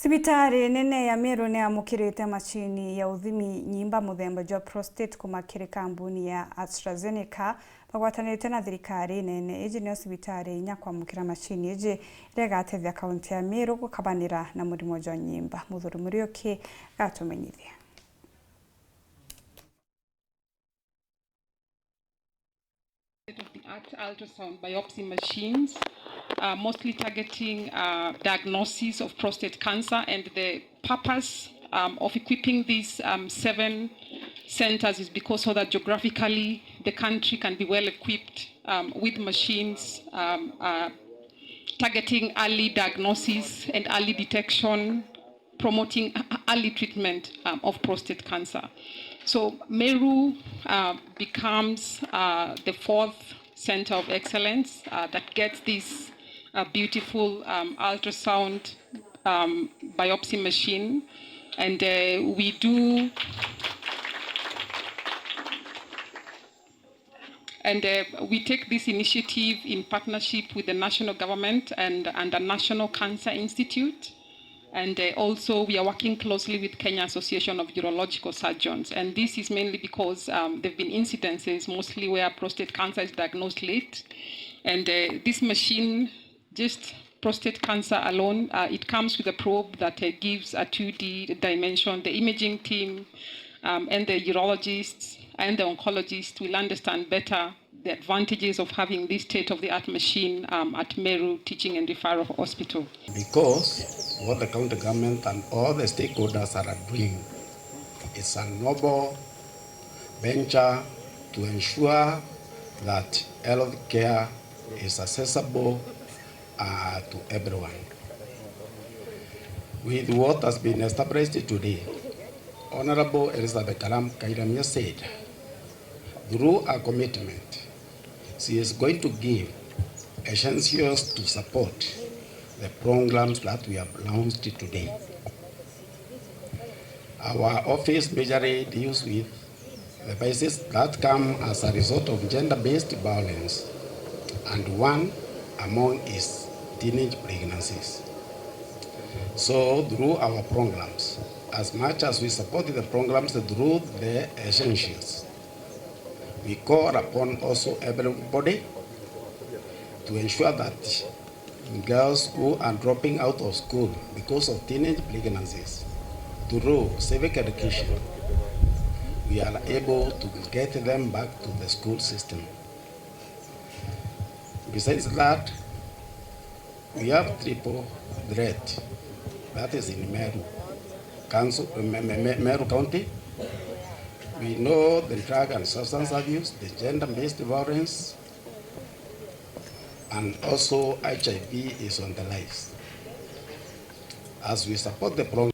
Cibitari nene ya MERU ni amukirite mashini ya uthimi nyimba muthemba jwa prostate kumakiri kambuni ya ASTRAZENEKA bagwatanirite na thirikari nene. Iji niyo cibitari inya kwamukira mashini iji iregatethia kaunti ya MERU gukabanira na murimo jwa nyimba. Muthuri Muriuki gatumenyithia. State-of-the-art ultrasound biopsy machines, mostly targeting diagnosis of prostate cancer, and the purpose of equipping these 7 centers is because so that geographically the country can be well equipped with machines targeting early diagnosis and early detection, promoting early treatment of prostate cancer. So MERU becomes the 4th center of excellence that gets this beautiful ultrasound biopsy machine, and we take this initiative in partnership with the national government and the National Cancer Institute. And also we are working closely with Kenya Association of Urological Surgeons. And this is mainly because there have been incidences mostly where prostate cancer is diagnosed late. And this machine, just prostate cancer alone, it comes with a probe that gives a 2D dimension. The imaging team and the urologists and the oncologists will understand better the advantages of having this state-of-the-art machine at MERU Teaching and Referral Hospital. Because what the county government and all the stakeholders are doing is a noble venture to ensure that health care is accessible to everyone. With what has been established today, Honorable Elizabeth Kairamia said, through our commitment, she is going to give essentials to support the programs that we have launched today. Our office majorly deals with the basis that come as a result of gender-based violence, and one among is teenage pregnancies. So through our programs, as much as we support the programs through the essentials, we call upon also everybody to ensure that girls who are dropping out of school because of teenage pregnancies, through civic education, we are able to get them back to the school system. Besides that, we have triple threat. That is in MERU County. We know the drug and substance abuse, the gender-based violence, and also HIV is on the rise. As we support the program,